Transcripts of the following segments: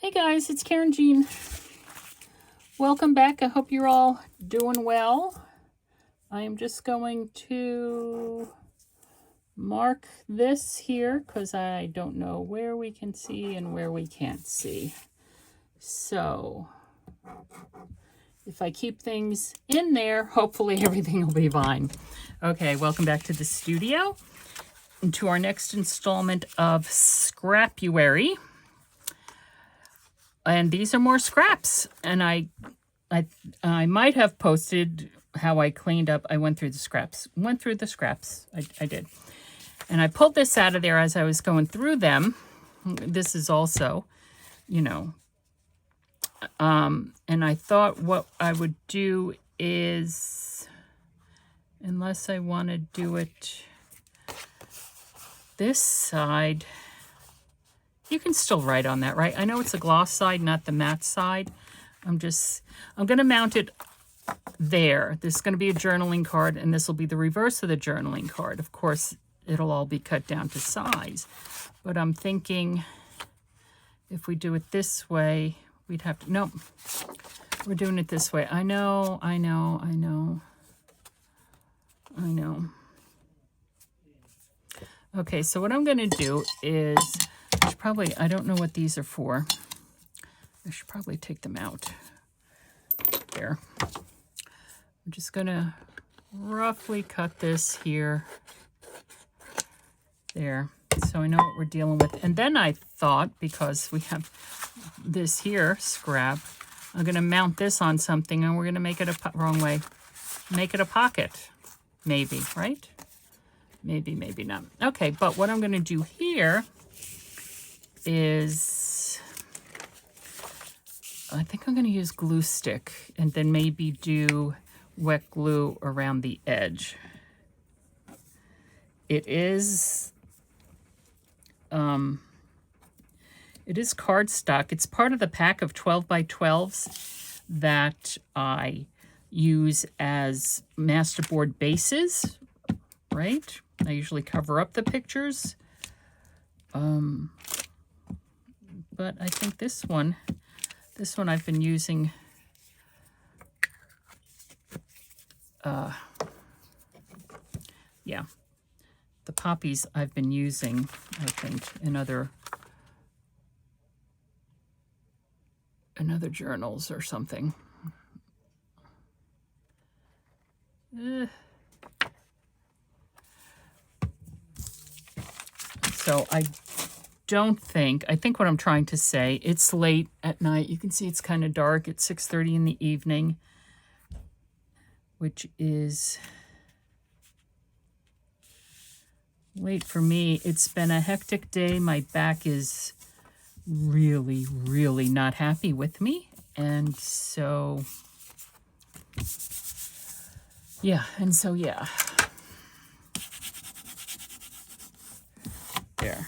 Hey guys, it's Karynjean. Welcome back. I hope you're all doing well. I am just going to mark this here because I don't know where we can see and where we can't see. So if I keep things in there, hopefully everything will be fine. Okay, welcome back to the studio and to our next installment of Scrapuary. And these are more scraps. And I might have posted how I cleaned up. I went through the scraps. I did. And I pulled this out of there as I was going through them. This is also, and I thought what I would do is, unless I want to do it this side, you can still write on that, right? I know it's a gloss side, not the matte side. I'm going to mount it there. This is going to be a journaling card, and this will be the reverse of the journaling card. Of course, it'll all be cut down to size. But I'm thinking if we do it this way, we'd have to, no, we're doing it this way. I know. Okay, so what I'm going to do is, I don't know what these are for. I should probably take them out. There. I'm just going to roughly cut this here. There. So I know what we're dealing with. And then I thought, because we have this here, scrap, I'm going to mount this on something and we're going to make it wrong way. Make it a pocket. Maybe, right? Maybe, maybe not. Okay, but what I'm going to do here is, I think I'm going to use glue stick and then maybe do wet glue around the edge. It is cardstock. It's part of the pack of 12 by 12s that I use as masterboard bases, right? I usually cover up the pictures. But I think this one I've been using, the poppies I've been using, I think, in other journals or something. So I think what I'm trying to say, it's late at night. You can see it's kind of dark. It's 6:30 in the evening, which is late for me. It's been a hectic day. My back is really, really not happy with me. And so, yeah. There.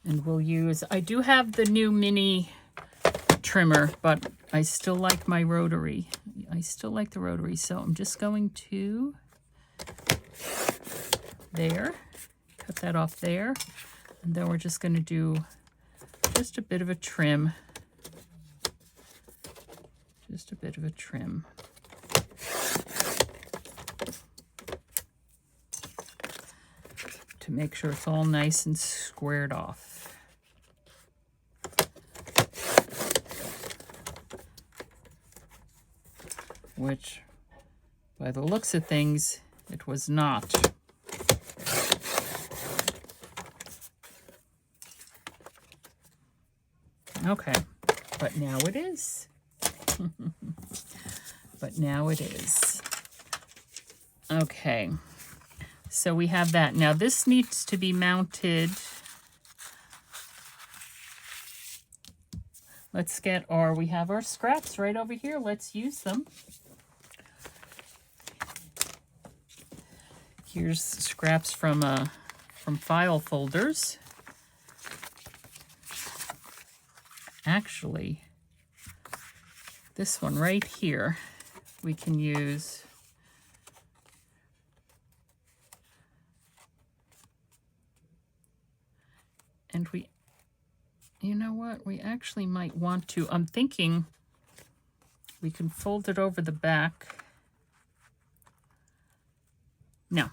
And we'll use, I do have the new mini trimmer, but I still like my rotary. I still like the rotary, so I'm just going to, there, cut that off there. And then we're just going to do just a bit of a trim. Just a bit of a trim. To make sure it's all nice and squared off. Which, by the looks of things, it was not. Okay, but now it is. But now it is. Okay, so we have that. Now this needs to be mounted. Let's get we have our scraps right over here. Let's use them. Here's scraps from file folders. Actually, this one right here, we can use And you know what? We actually might want to, I'm thinking we can fold it over the back. No,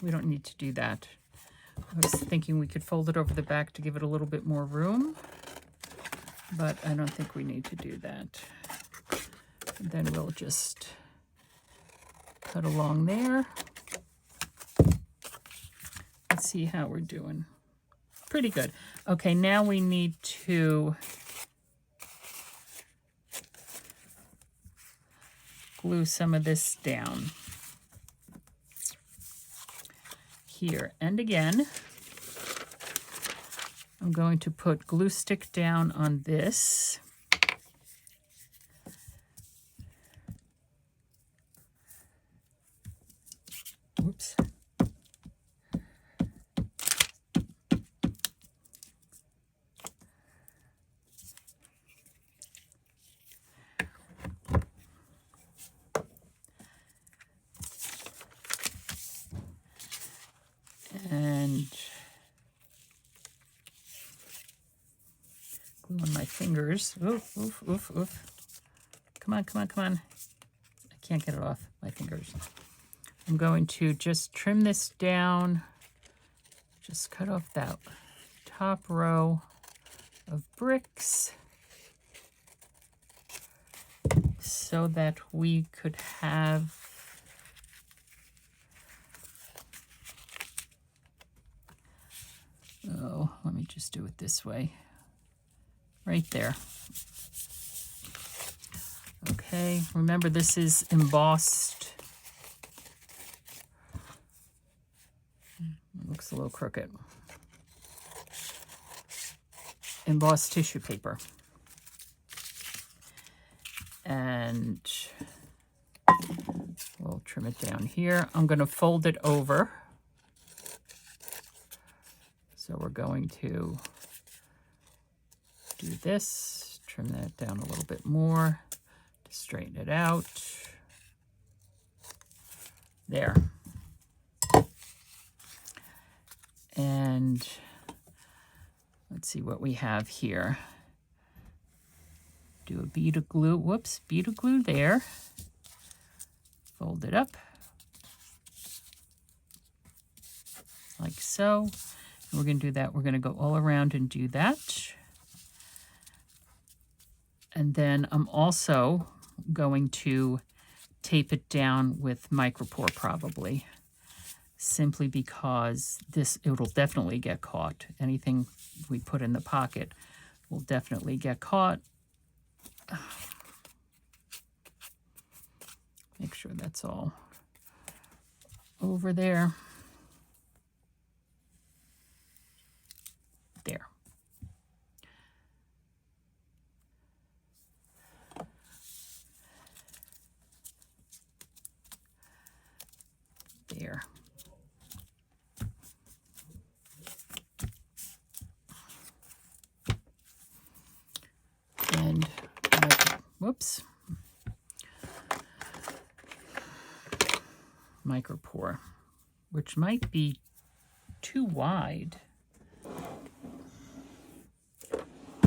we don't need to do that. I was thinking we could fold it over the back to give it a little bit more room, but I don't think we need to do that. And then we'll just cut along there. Let's see how we're doing. Pretty good. Okay, now we need to glue some of this down. Here, and again, I'm going to put glue stick down on this. Oops. And glue on my fingers. Oof, oof, oof, oof. Come on, come on, come on. I can't get it off my fingers. I'm going to just trim this down. Just cut off that top row of bricks so that we could have let me just do it this way. Right there. Okay, remember this is embossed. It looks a little crooked. Embossed tissue paper. And we'll trim it down here. I'm going to fold it over. So we're going to do this, trim that down a little bit more to straighten it out. There. And let's see what we have here. Do a bead of glue, whoops, bead of glue there. Fold it up. Like so. We're going to do that. We're going to go all around and do that. And then I'm also going to tape it down with micropore probably, simply because it'll definitely get caught. Anything we put in the pocket will definitely get caught. Make sure that's all over there. There. There. And whoops. Micropore, which might be too wide.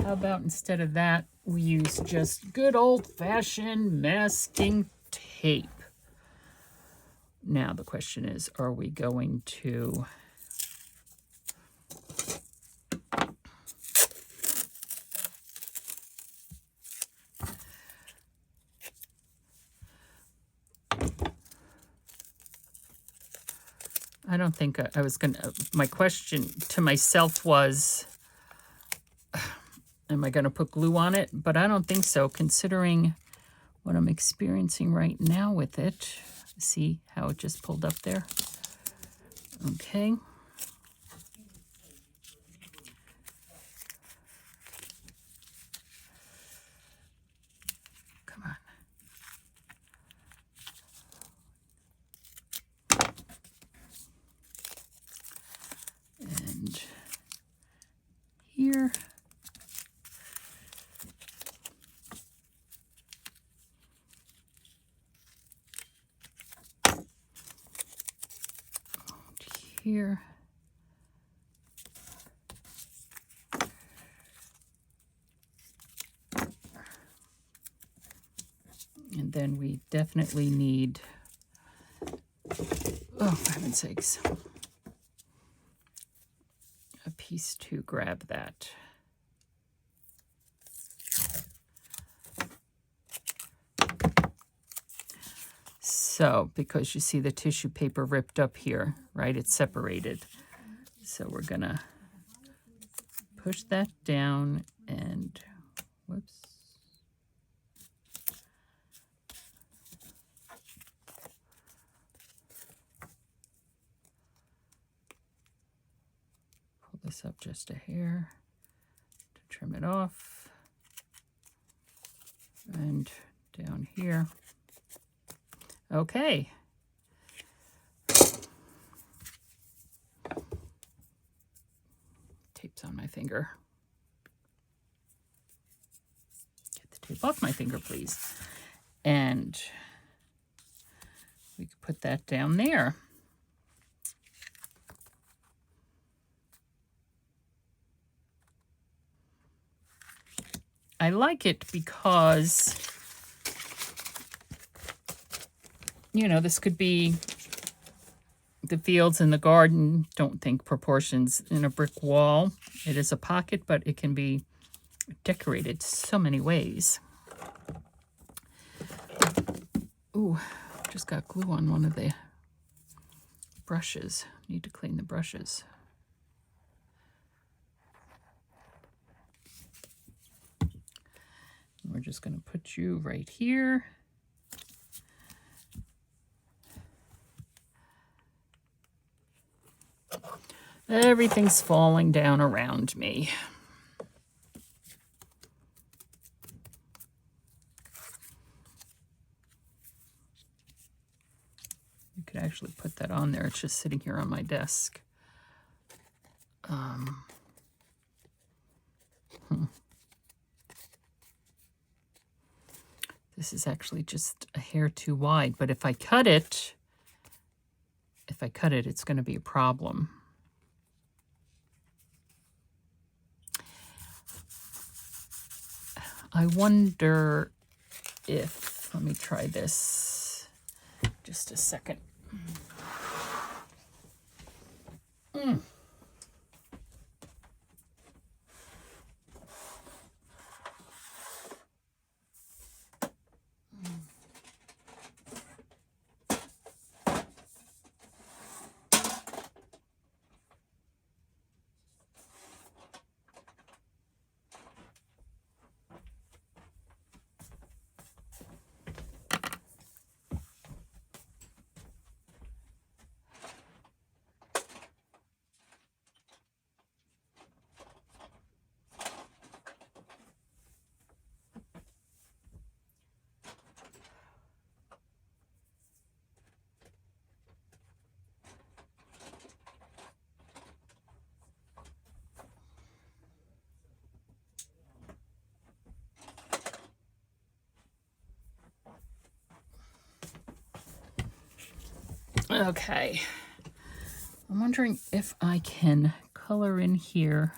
How about instead of that, we use just good old-fashioned masking tape? Now the question is, are we going to I don't think I was going to, my question to myself was, am I going to put glue on it? But I don't think so, considering what I'm experiencing right now with it. See how it just pulled up there? Okay. Come on. And here. Here. And then we definitely need, oh, for heaven's sakes, a piece to grab that. So, because you see the tissue paper ripped up here, right? It's separated. So we're gonna push that down and, whoops. Pull this up just a hair to trim it off. And down here. Okay. Tape's on my finger. Get the tape off my finger, please. And we could put that down there. I like it because, you know, this could be the fields in the garden. Don't think proportions in a brick wall. It is a pocket, but it can be decorated so many ways. Ooh, just got glue on one of the brushes. Need to clean the brushes. We're just going to put you right here. Everything's falling down around me. You could actually put that on there. It's just sitting here on my desk. This is actually just a hair too wide, but if I cut it, it's going to be a problem. I wonder if, let me try this just a second. Okay, I'm wondering if I can color in here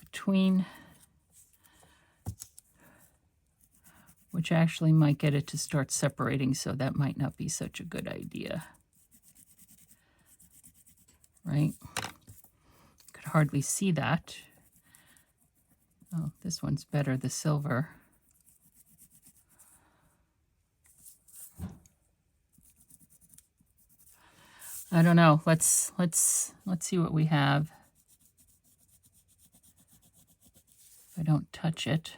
between, which actually might get it to start separating, so that might not be such a good idea, right? Could hardly see that. Oh, this one's better, the silver. I don't know. Let's see what we have. If I don't touch it.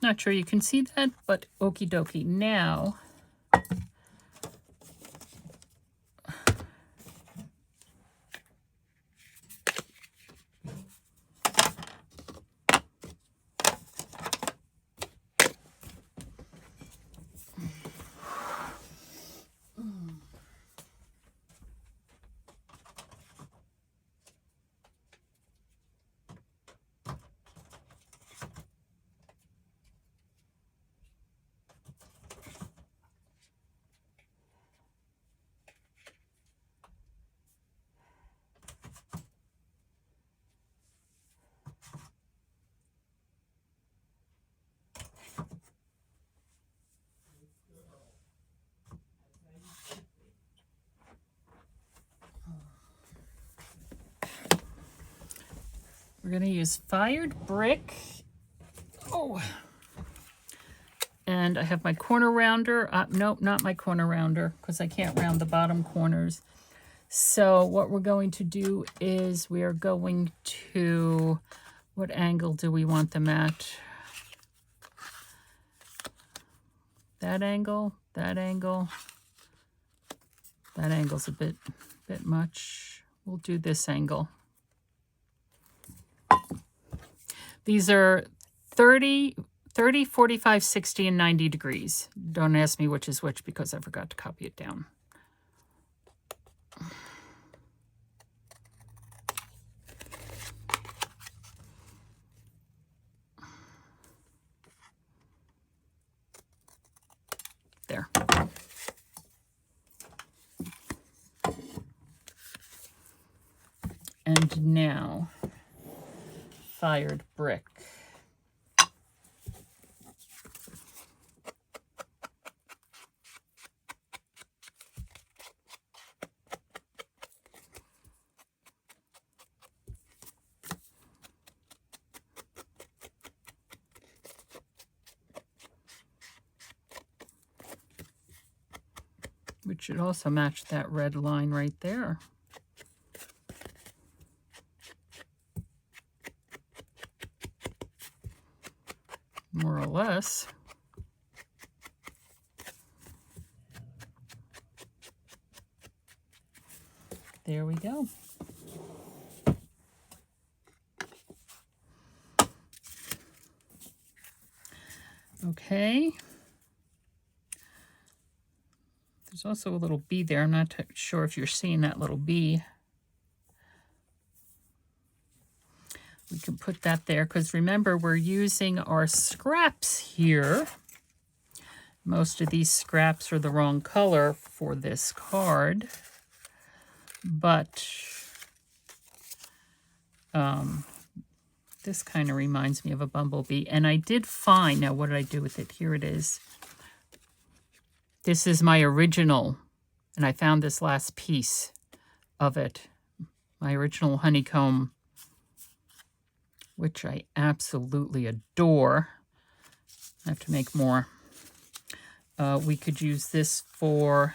Not sure you can see that, but okie dokie. Now, we're going to use fired brick. Oh, and I have my corner rounder. Nope, not my corner rounder, because I can't round the bottom corners. So what we're going to do is we are going to, what angle do we want them at? That angle, that angle. That angle's a bit much. We'll do this angle. These are 30, 45, 60, and 90 degrees. Don't ask me which is which because I forgot to copy it down. There. And now, fired brick. Which should also match that red line right there. More or less. There we go. Okay. There's also a little bee there. I'm not sure if you're seeing that little bee. We can put that there because remember, we're using our scraps here. Most of these scraps are the wrong color for this card, but this kind of reminds me of a bumblebee. And I did find, now what did I do with it? Here it is. This is my original, and I found this last piece of it. My original honeycomb, which I absolutely adore. I have to make more. We could use this for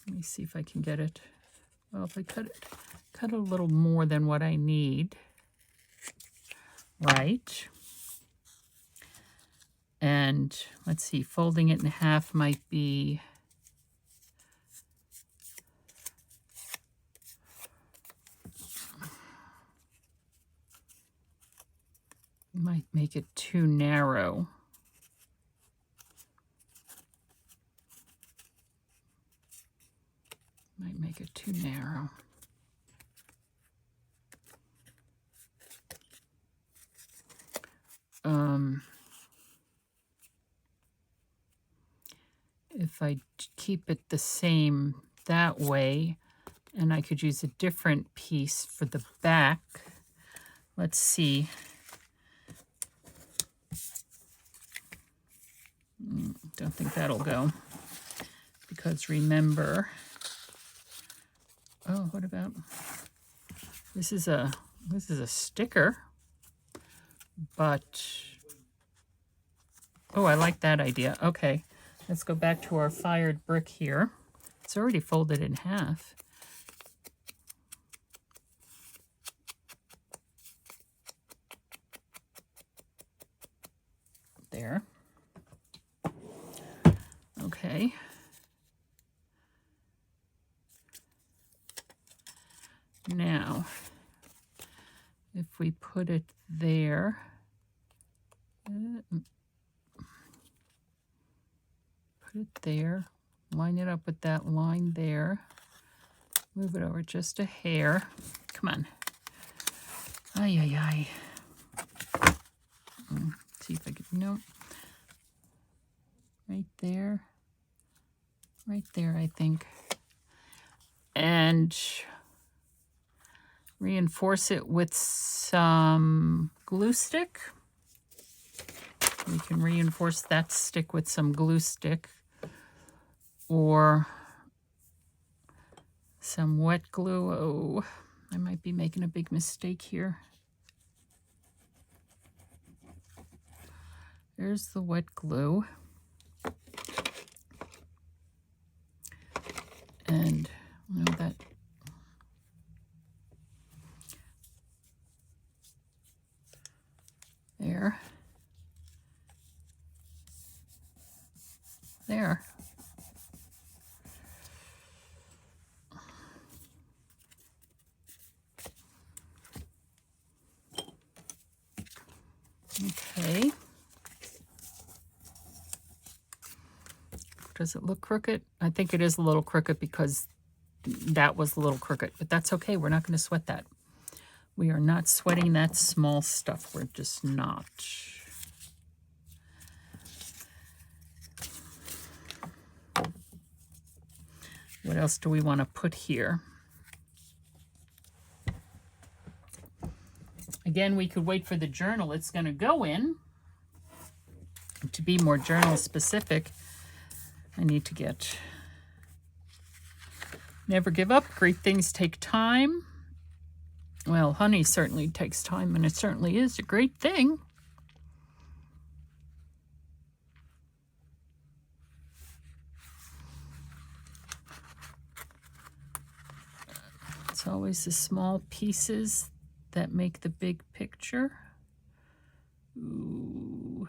let me see if I can get it. Well, if I cut a little more than what I need, right? And let's see, folding it in half might be might make it too narrow. Might make it too narrow. If I keep it the same that way, and I could use a different piece for the back. Let's see. Don't think that'll go. Because remember, oh, what about, this is a sticker, but, oh, I like that idea. Okay, Let's go back to our fired brick here. It's already folded in half. There. Okay. Now, if we put it there, put it there, line it up with that line there, move it over just a hair. Come on. Ay, ay, ay. See if I can, no. Right there, I think. And reinforce it with some glue stick. We can reinforce that stick with some glue stick or some wet glue. Oh, I might be making a big mistake here. There's the wet glue. And you know that there. There. Okay. Does it look crooked? I think it is a little crooked because that was a little crooked, but that's okay. We're not going to sweat that. We are not sweating that small stuff. We're just not. What else do we want to put here? Again, we could wait for the journal it's going to go in. To be more journal specific, I need to get never give up. Great things take time. Well, honey certainly takes time, and it certainly is a great thing. It's always the small pieces that make the big picture. Ooh.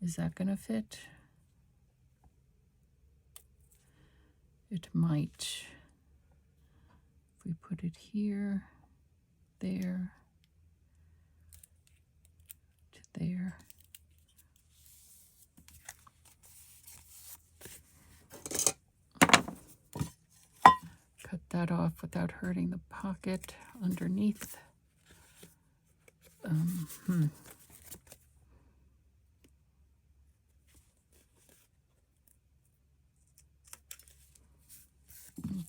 Is that gonna fit? It might. If we put it here, there, to there. Cut that off without hurting the pocket underneath.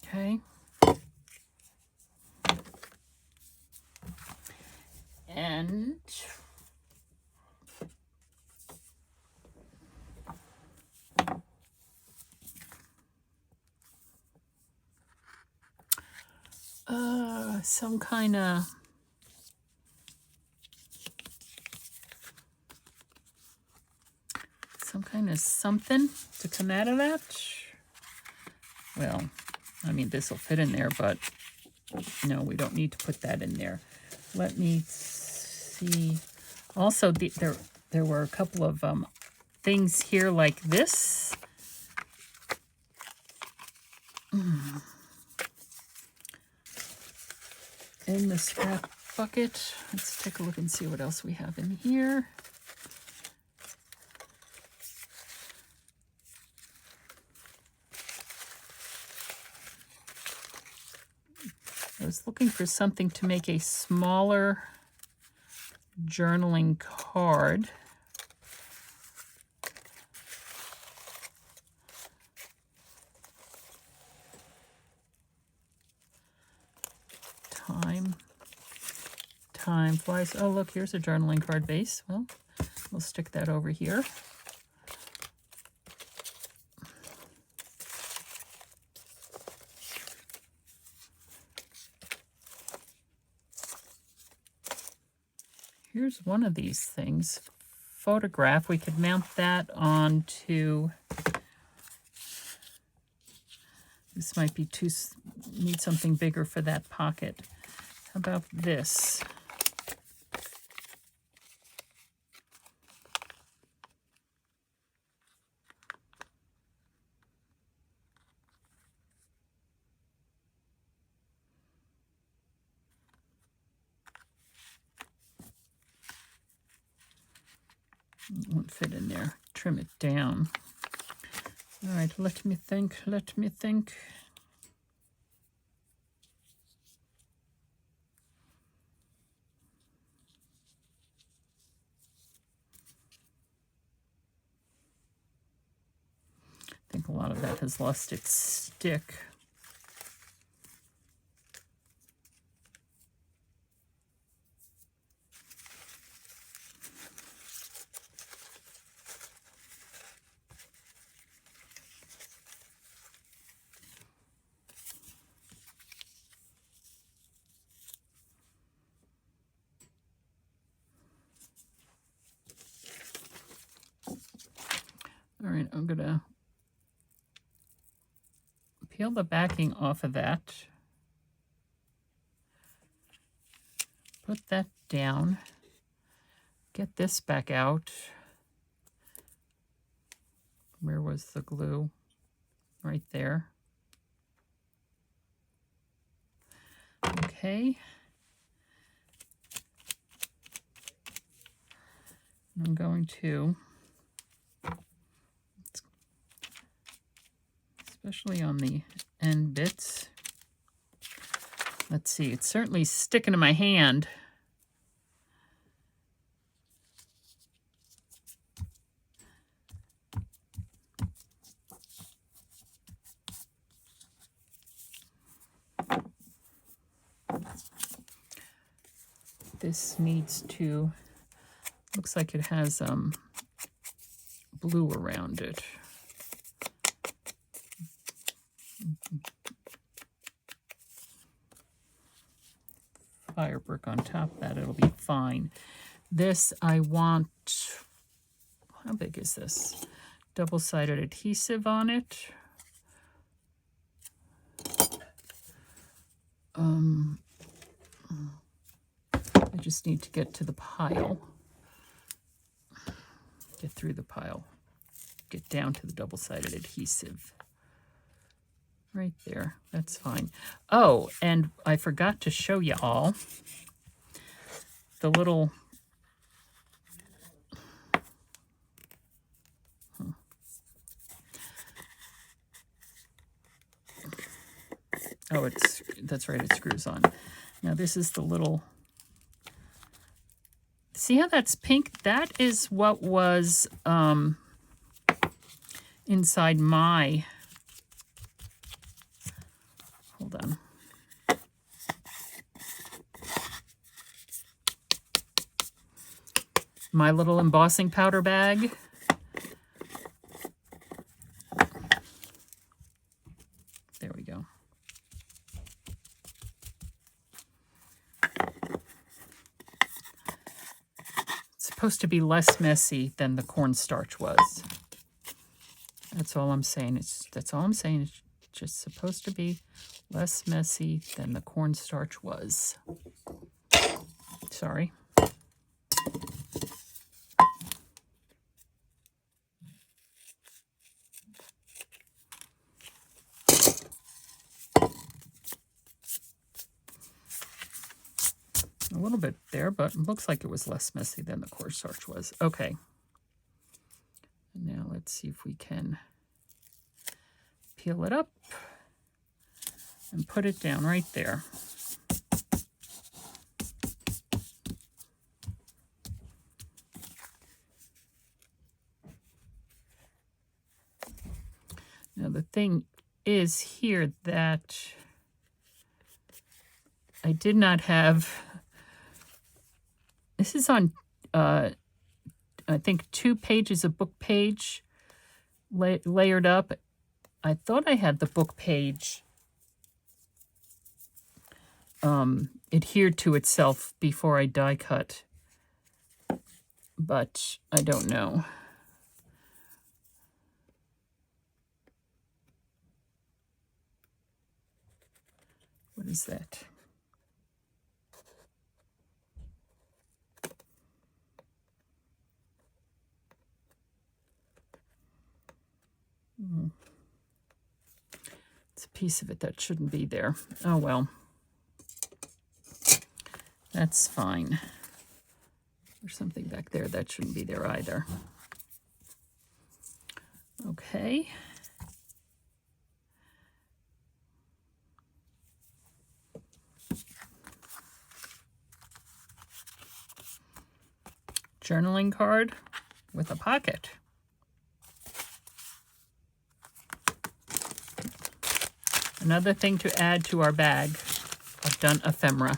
Okay. And some kind of something to come out of that. Well, I mean, this will fit in there, but no, we don't need to put that in there. Let me see. Also, there were a couple of things here like this. In the scrap bucket. Let's take a look and see what else we have in here. I was looking for something to make a smaller journaling card. Time flies. Oh, look, here's a journaling card base. Well, we'll stick that over here. Here's one of these things. Photograph. We could mount that onto This might be need something bigger for that pocket. How about this? It won't fit in there. Trim it down. All right, let me think, let me think. I think a lot of that has lost its stick. All right, I'm gonna peel the backing off of that. Put that down. Get this back out. Where was the glue? Right there. Okay. I'm going to, especially on the end bits. Let's see, it's certainly sticking to my hand. This needs to, looks like it has blue around it. Fire brick on top of that, it'll be fine. This I want, how big is this? Double-sided adhesive on it. I just need to get to the pile. Get through the pile. Get down to the double-sided adhesive. Right there. That's fine. Oh, and I forgot to show you all the little... Oh, that's right, it screws on. Now this is the little, see how that's pink? That is what was inside my, hold on. My little embossing powder bag. There we go. Supposed to be less messy than the cornstarch was. That's all I'm saying. That's all I'm saying. It's just supposed to be less messy than the cornstarch was. Sorry. A little bit there, but it looks like it was less messy than the cornstarch was. Okay. And now let's see if we can peel it up and put it down right there. Now the thing is here that I did not have... This is on, I think, 2 pages of book page layered up. I thought I had the book page adhered to itself before I die cut, but I don't know. What is that? It's a piece of it that shouldn't be there. Oh, well. That's fine. There's something back there that shouldn't be there either. Okay. Journaling card with a pocket. Another thing to add to our bag of done ephemera.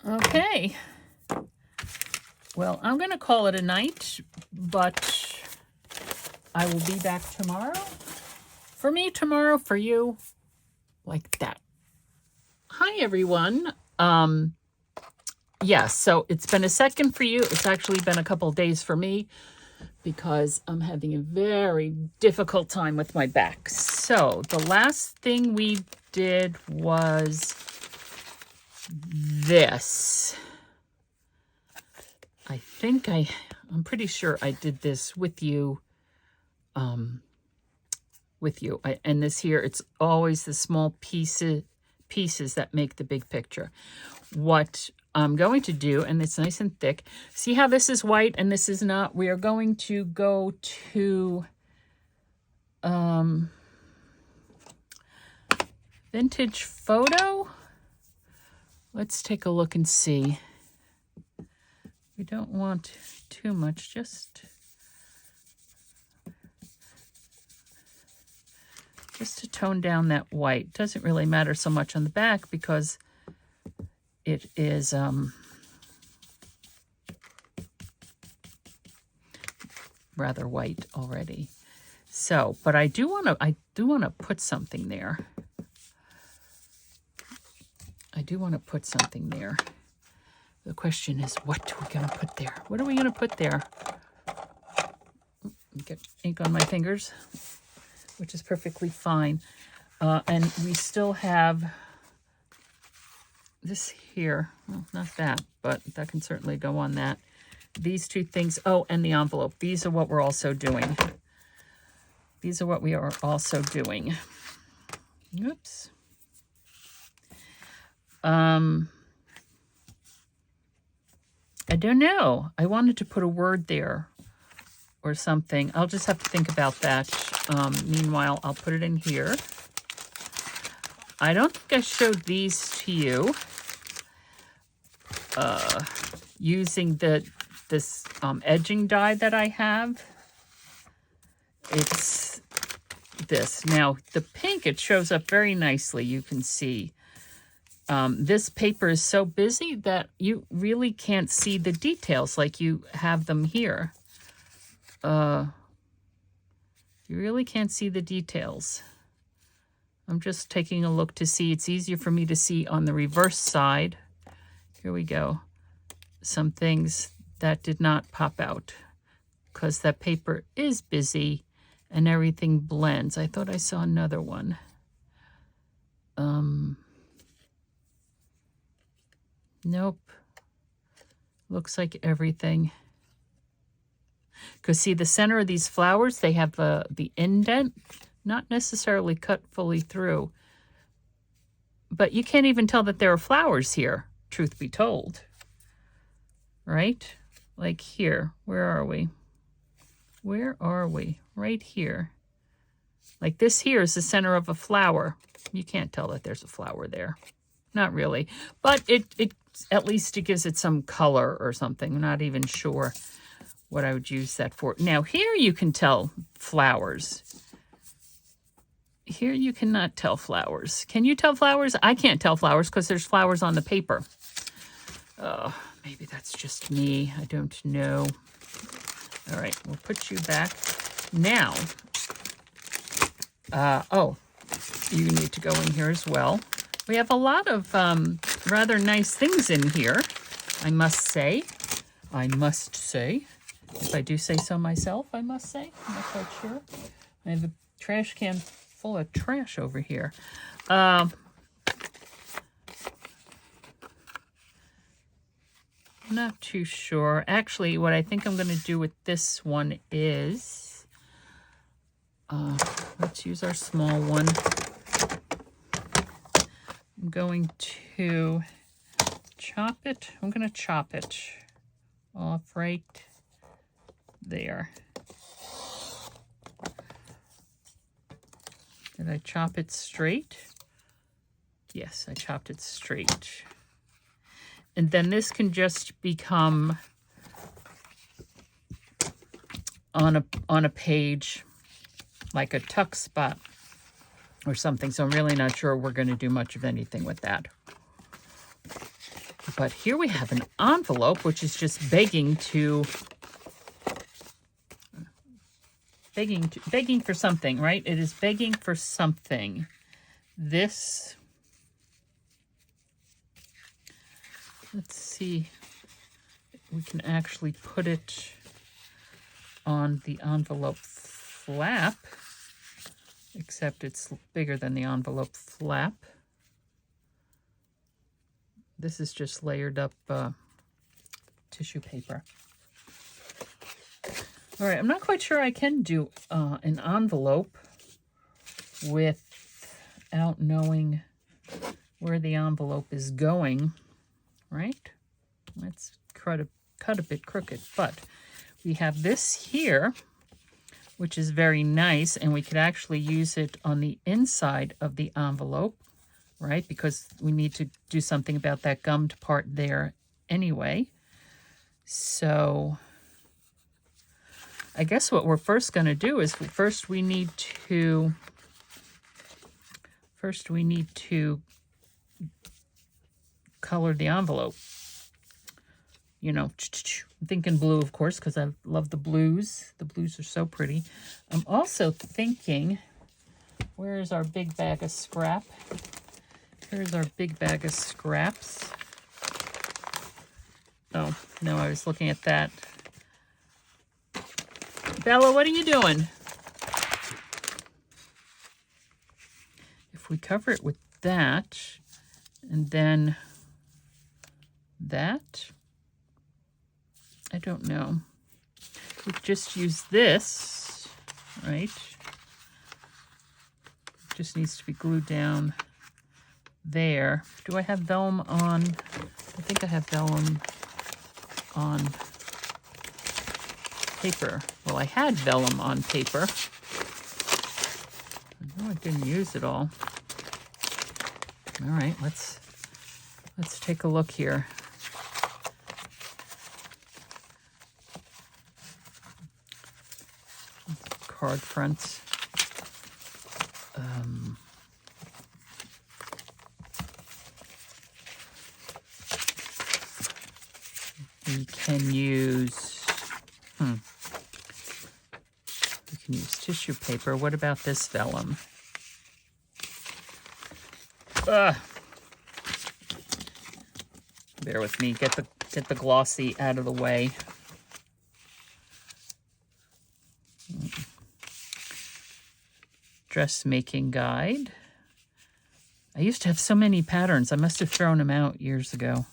Okay. Well, I'm going to call it a night, but I will be back tomorrow. For me, tomorrow. For you, like that. Hi, everyone. Yes, so it's been a second for you. It's actually been a couple of days for me because I'm having a very difficult time with my back. So the last thing we did was this. I'm pretty sure I did this with you. And this here, it's always the small pieces that make the big picture. What I'm going to do, and it's nice and thick. See how this is white and this is not? We are going to go to vintage photo. Let's take a look and see. We don't want too much, just to tone down that white. Doesn't really matter so much on the back because it is rather white already. So, but I do want to put something there. I do want to put something there. The question is, what are we going to put there? What are we going to put there? Get ink on my fingers, which is perfectly fine. And we still have this here. Well, not that, but that can certainly go on that. These two things. Oh, and the envelope. These are what we're also doing. These are what we are also doing. Oops. I don't know. I wanted to put a word there or something. I'll just have to think about that. Meanwhile, I'll put it in here. I don't think I showed these to you. Using this edging die that I have. It's this. Now, the pink, it shows up very nicely. You can see. This paper is so busy that you really can't see the details like you have them here. You really can't see the details. I'm just taking a look to see. It's easier for me to see on the reverse side. Here we go. Some things that did not pop out because that paper is busy and everything blends. I thought I saw another one. Nope. Looks like everything. Because see, the center of these flowers, they have the indent, not necessarily cut fully through. But you can't even tell that there are flowers here, truth be told. Right? Like here. Where are we? Where are we? Right here. Like this here is the center of a flower. You can't tell that there's a flower there. Not really. But it at least it gives it some color or something. I'm not even sure what I would use that for. Now here you can tell flowers. Here you cannot tell flowers. Can you tell flowers? I can't tell flowers because there's flowers on the paper. Oh, maybe that's just me. I don't know. All right, we'll put you back. Now, oh, you need to go in here as well. We have a lot of rather nice things in here, I must say. if I do say so myself, I must say. I'm not quite sure. I have a trash can full of trash over here. Not too sure. Actually, what I think I'm going to do with this one is, let's use our small one. I'm going to chop it. I'm going to chop it off right there. Did I chop it straight? Yes, I chopped it straight. And then this can just become on a page like a tuck spot or something. So I'm really not sure we're going to do much of anything with that. But here we have an envelope which is just begging for something, right? It is begging for something. This, let's see, we can actually put it on the envelope flap, except it's bigger than the envelope flap. This is just layered up tissue paper. All right, I'm not quite sure I can do an envelope without knowing where the envelope is going, right? Let's cut a bit crooked, but we have this here, which is very nice, and we could actually use it on the inside of the envelope, right? Because we need to do something about that gummed part there anyway. So I guess what we're first going to do is first we need to color the envelope. You know, I'm thinking blue, of course, because I love the blues. The blues are so pretty. I'm also thinking, where's our big bag of scrap? Here's our big bag of scraps. Oh, no, I was looking at that. Bella, what are you doing? If we cover it with that, and then that, I don't know. We just use this, right? It just needs to be glued down there. Do I have vellum on? I think I have vellum on paper. Well, I had vellum on paper. No, I didn't use it all. All right, let's take a look here. Card fronts. We can use tissue paper. What about this vellum? Bear with me. Get the glossy out of the way. Dressmaking guide. I used to have so many patterns. I must have thrown them out years ago.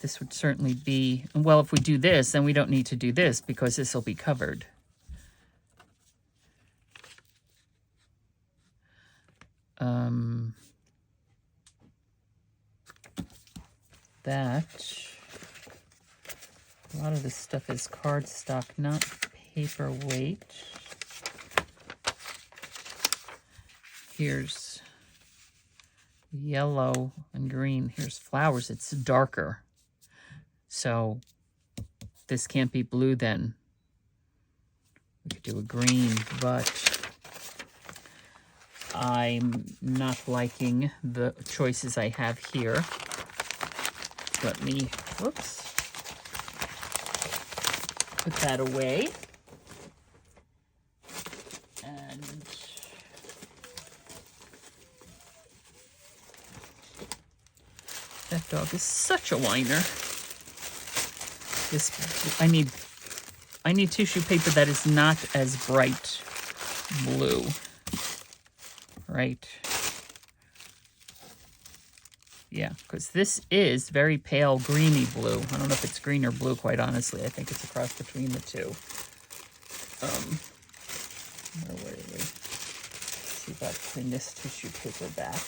This would certainly be, well, if we do this, then we don't need to do this because this will be covered. A lot of this stuff is cardstock, not paperweight. Here's yellow and green. Here's flowers. It's darker. So this can't be blue then. We could do a green, but I'm not liking the choices I have here. Let me, whoops, put that away. And that dog is such a whiner. This, I need tissue paper that is not as bright blue, right? Yeah, because this is very pale greeny blue. I don't know if it's green or blue, quite honestly. I think it's a cross between the two. Where are we? Let's see if I can bring this tissue paper back.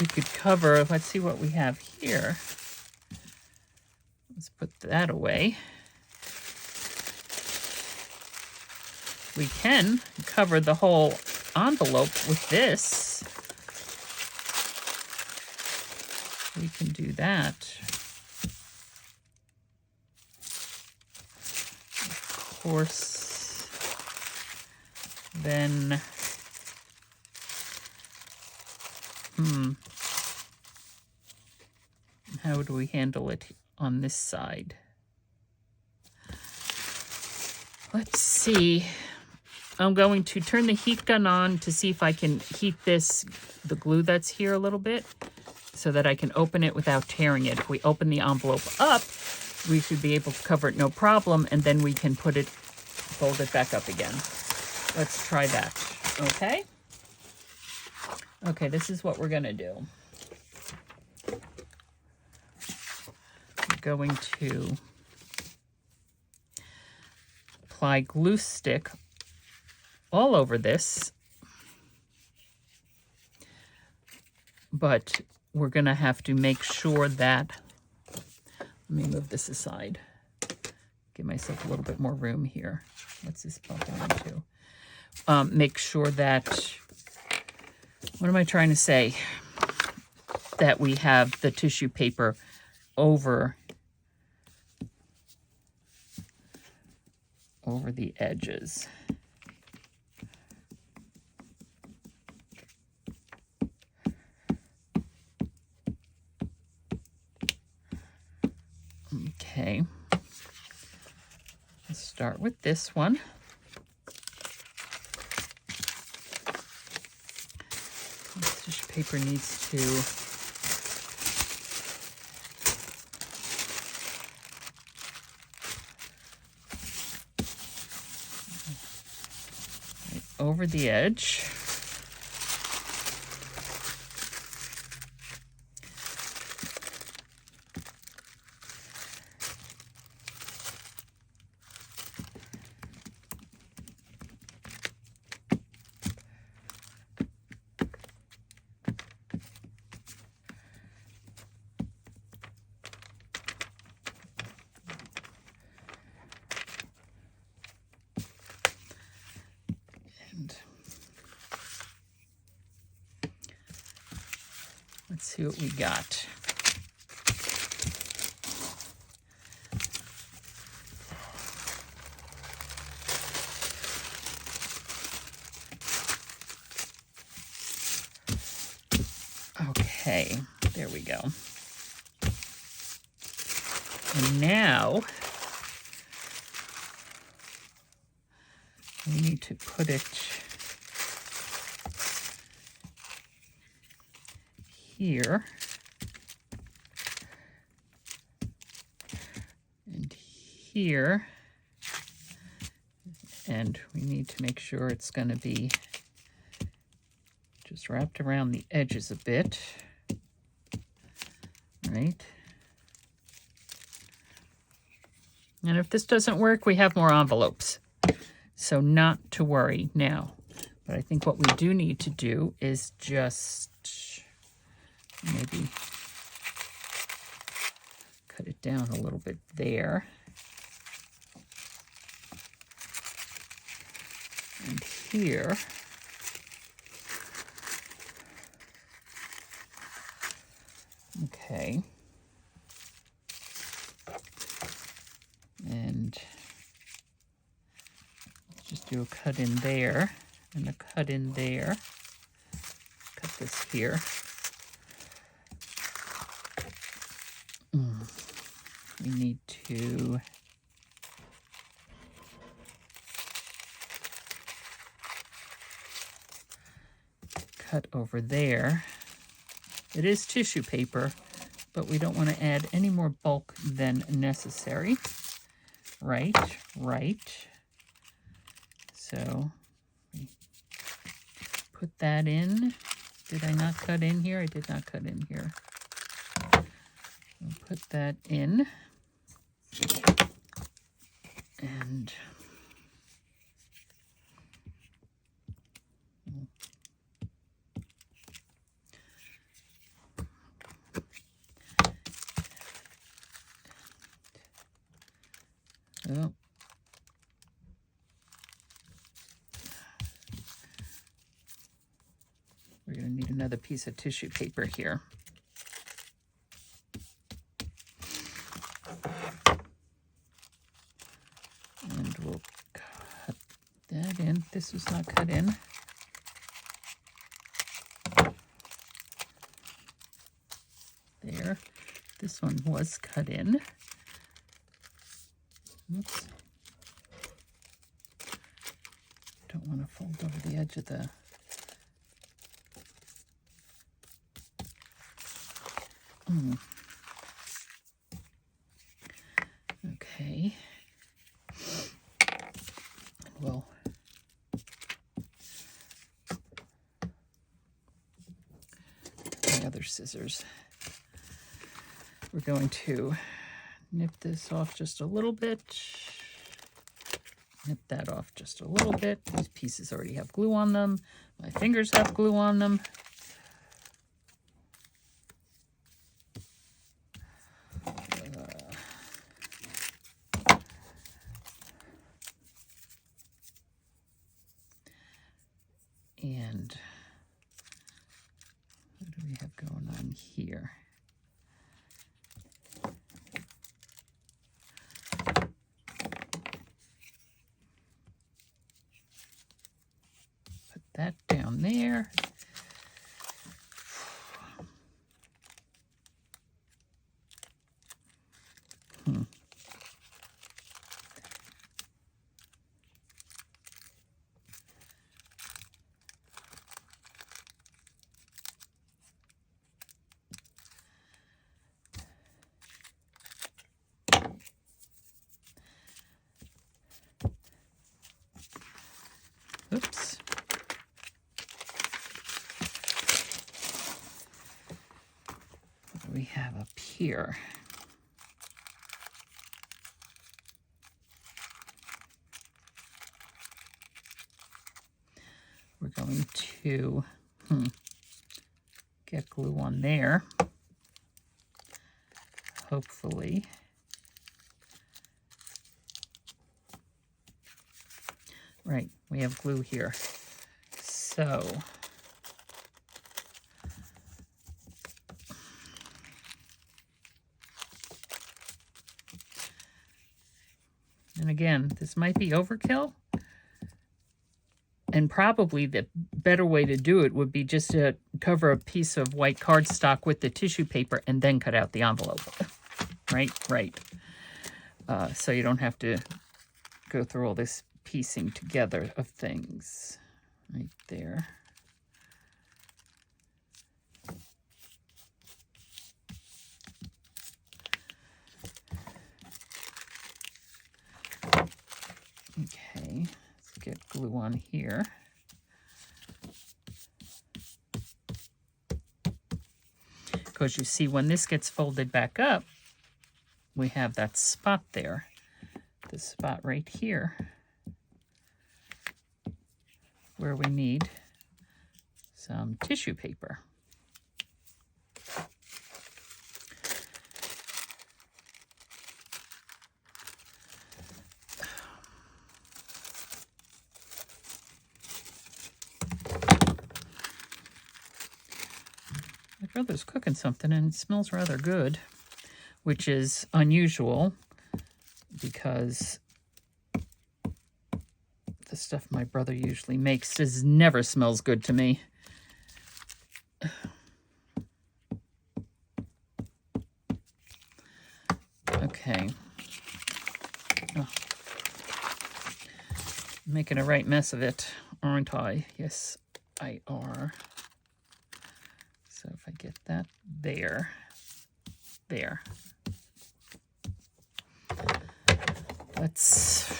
We could cover, let's see what we have here. Let's put that away. We can cover the whole envelope with this. We can do that. Of course, then, how do we handle it on this side? Let's see. I'm going to turn the heat gun on to see if I can heat the glue that's here a little bit, so that I can open it without tearing it. If we open the envelope up, we should be able to cover it no problem, and then we can fold it back up again. Let's try that, okay? Okay, this is what we're gonna do. We're going to apply glue stick all over this, but we're gonna have to make sure that, let me move this aside, give myself a little bit more room here. What's this bumping into? Make sure that, what am I trying to say? That we have the tissue paper over the edges. Okay, let's start with this one. This tissue paper needs to right over the edge. Let's see what we got. Okay, there we go. And now we need to put it here and here, and we need to make sure it's going to be just wrapped around the edges a bit, right? And if this doesn't work, we have more envelopes, so not to worry now. But I think what we do need to do is just maybe cut it down a little bit there. And here. Okay. And let's just do a cut in there and a cut in there. Cut this here. We need to cut over there. It is tissue paper, but we don't want to add any more bulk than necessary. Right. So we put that in. Did I not cut in here? I did not cut in here. We'll put that in. And oh. We're going to need another piece of tissue paper here. And we'll cut that in. This was not cut in. There. This one was cut in. Oops. Don't want to fold over the edge of the... Okay. Well, the other scissors. We're going to nip this off just a little bit. Nip that off just a little bit. These pieces already have glue on them. My fingers have glue on them. And what do we have going on here? Put that down there. Oops. What do we have up here? We're going to get glue on there, hopefully. Right, we have glue here. So and again, this might be overkill. And probably the better way to do it would be just to cover a piece of white cardstock with the tissue paper and then cut out the envelope. Right. So you don't have to go through all this piecing together of things. Right there. Okay, let's get glue on here. Because you see, when this gets folded back up, we have that spot there. The spot right here where we need some tissue paper. My brother's cooking something and it smells rather good, which is unusual because the stuff my brother usually makes never smells good to me. Okay. Oh. Making a right mess of it, aren't I? Yes, I are. So if I get that there. Let's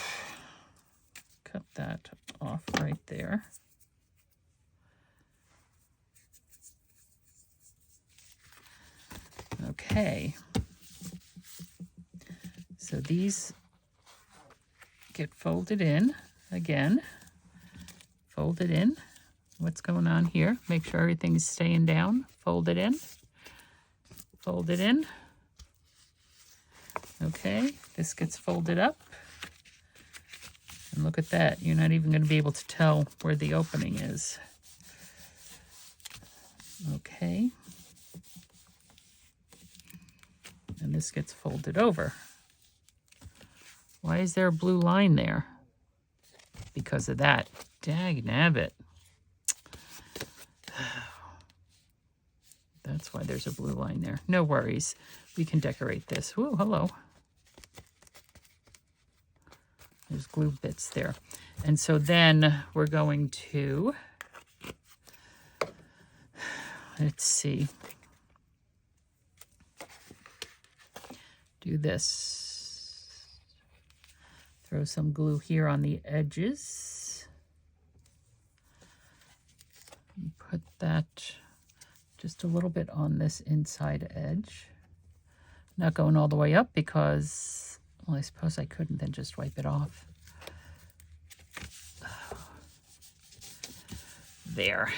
cut that off right there. Okay. So these get folded in again. Fold it in. What's going on here? Make sure everything's staying down. Fold it in. Fold it in. Okay, this gets folded up. And look at that. You're not even going to be able to tell where the opening is. Okay. And this gets folded over. Why is there a blue line there? Because of that. Dagnabbit. That's why there's a blue line there. No worries. We can decorate this. Ooh, hello. There's glue bits there. And so then we're going to, let's see, do this. Throw some glue here on the edges. And put that just a little bit on this inside edge. Not going all the way up because, well, I suppose I couldn't then just wipe it off. There.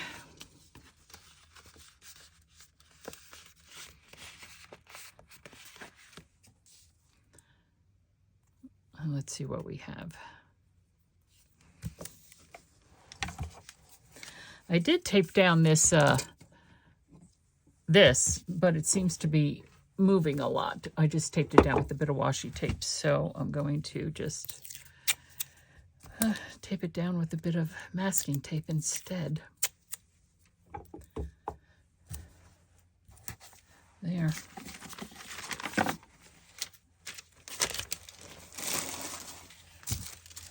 And let's see what we have. I did tape down this, but it seems to be moving a lot. I just taped it down with a bit of washi tape, so I'm going to just tape it down with a bit of masking tape instead. There.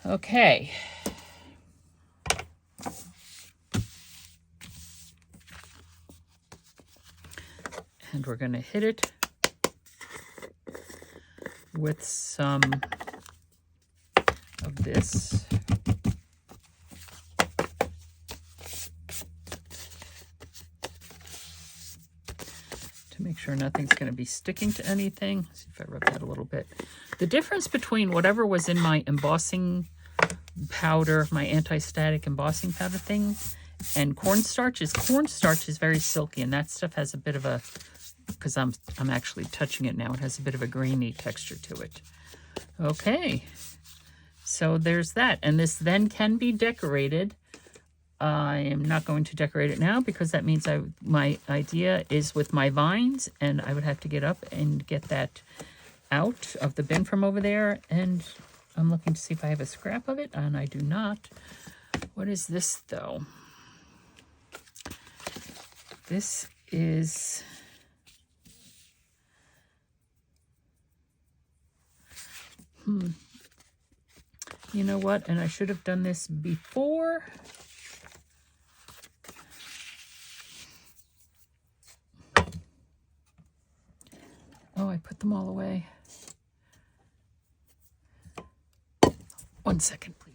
Okay. And we're going to hit it with some of this. To make sure nothing's going to be sticking to anything. Let's see if I rub that a little bit. The difference between whatever was in my embossing powder, my anti-static embossing powder thing, and cornstarch is very silky, and that stuff has a bit of a, because I'm actually touching it now, it has a bit of a grainy texture to it. Okay, so there's that, and this then can be decorated. I am not going to decorate it now because that means my idea is with my vines, and I would have to get up and get that out of the bin from over there, and I'm looking to see if I have a scrap of it, and I do not. What is this, though? This is... You know what? And I should have done this before. Oh, I put them all away. 1 second, please.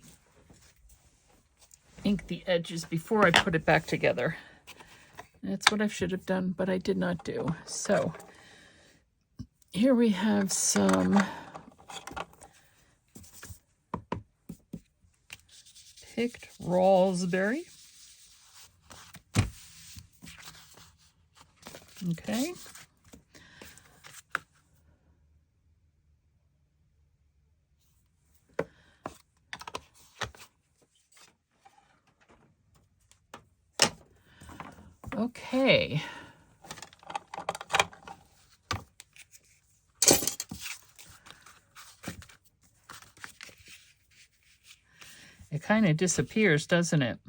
Ink the edges before I put it back together. That's what I should have done, but I did not do. So here we have some picked raspberry. Okay. Okay. It kind of disappears, doesn't it?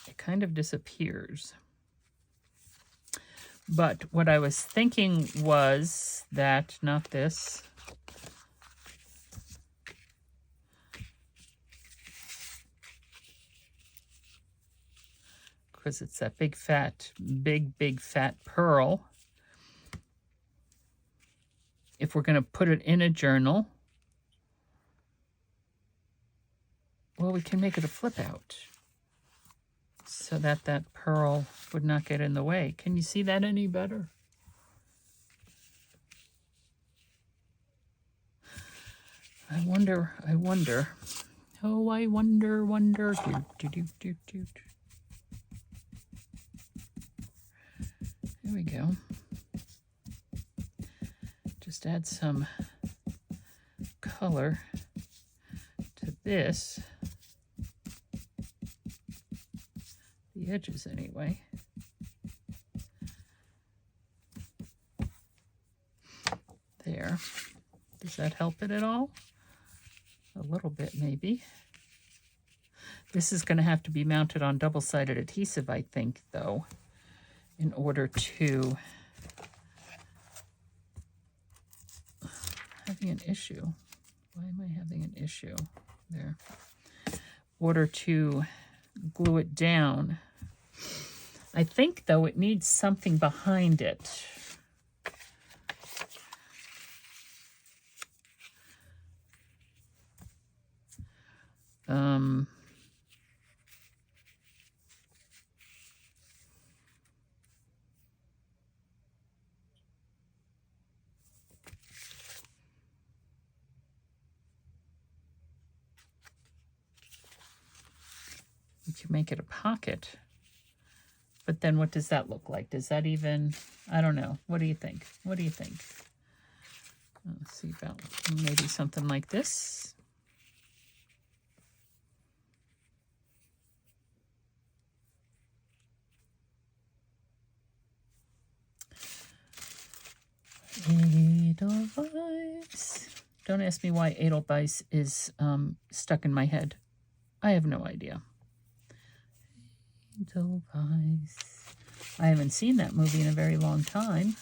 It kind of disappears. But what I was thinking was that, not this. because it's that big fat pearl. If we're going to put it in a journal, well, we can make it a flip out so that that pearl would not get in the way. Can you see that any better? I wonder. Oh, I wonder. There we go. Just add some color to this. The edges anyway. There. Does that help it at all? A little bit maybe. This is going to have to be mounted on double-sided adhesive, I think, though, in order to... having an issue. Why am I having an issue? There. In order to glue it down. I think, though, it needs something behind it. We could make it a pocket. But then what does that look like? Does that even, I don't know. What do you think? What do you think? Let's see about maybe something like this. Edelweiss. Don't ask me why Edelweiss is stuck in my head. I have no idea. Edelweiss. I haven't seen that movie in a very long time.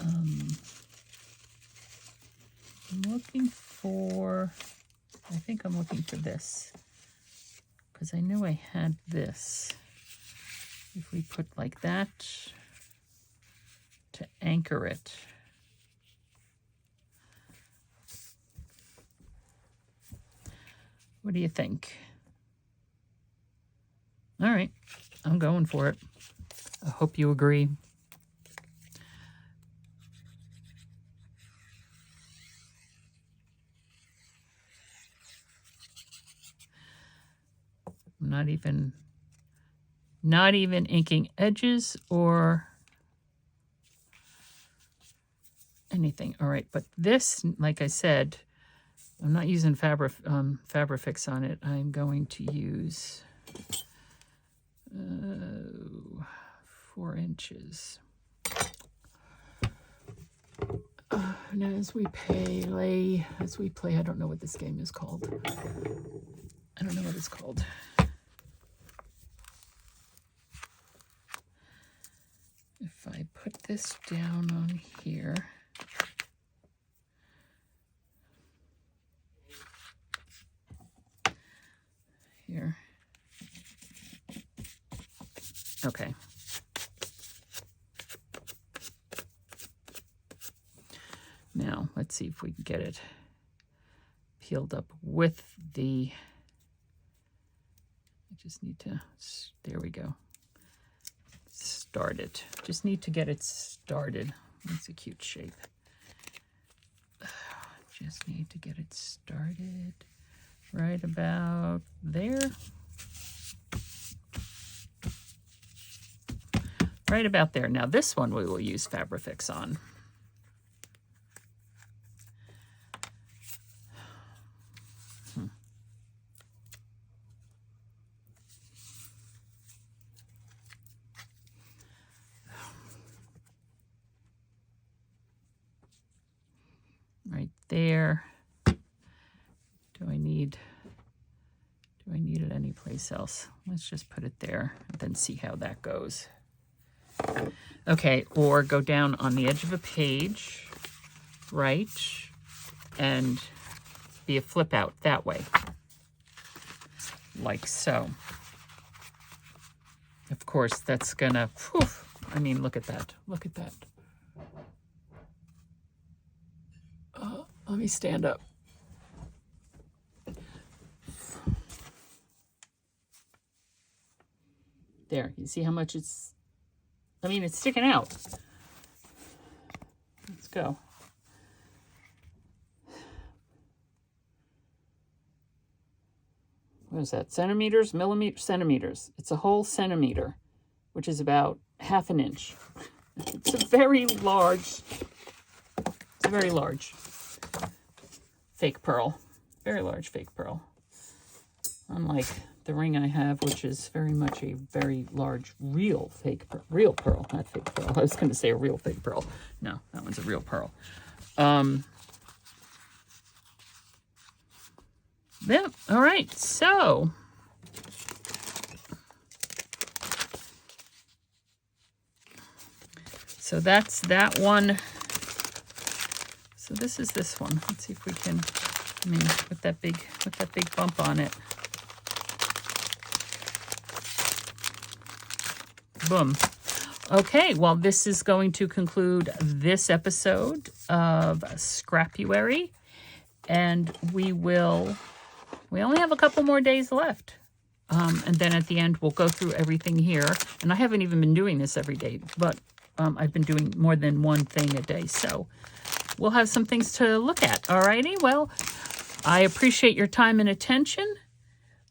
I'm looking for, I think I'm looking for this, because I knew I had this. If we put like that to anchor it. What do you think? All right, I'm going for it. I hope you agree. Not even inking edges or anything. All right, but this, like I said, I'm not using Fabrifix on it. I'm going to use 4 inches. And as we play, I don't know what this game is called. I don't know what it's called. If I put this down on here, okay. Now, let's see if we can get it peeled up with the, I just need to, there we go. Start it. Just need to get it started. That's a cute shape. Just need to get it started right about there. Right about there. Now this one we will use Fabrifix on. Right there. Do I need it anyplace else? Let's just put it there and then see how that goes. Okay, or go down on the edge of a page, right, and be a flip out that way, like so. Of course, that's gonna, whew, I mean, look at that. Look at that. Let me stand up. There, you see how much it's, I mean, it's sticking out. Let's go. What is that? Centimeters, millimeters, centimeters. It's a whole centimeter, which is about ½ an inch. It's a very large fake pearl. Very large fake pearl. Unlike the ring I have, which is very much a very large real pearl, not fake pearl. I was going to say a real fake pearl. No, that one's a real pearl. Yeah, all right, so that's that one. So this is this one. Let's see if we can, I mean, with that big bump on it. Boom. Okay, well, this is going to conclude this episode of Scrapuary, and we only have a couple more days left. And then at the end, we'll go through everything here. And I haven't even been doing this every day, but I've been doing more than one thing a day. So we'll have some things to look at. Alrighty, well, I appreciate your time and attention.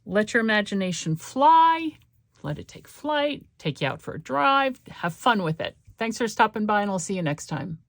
Let your imagination fly. Let it take flight. Take you out for a drive. Have fun with it. Thanks for stopping by, and I'll see you next time.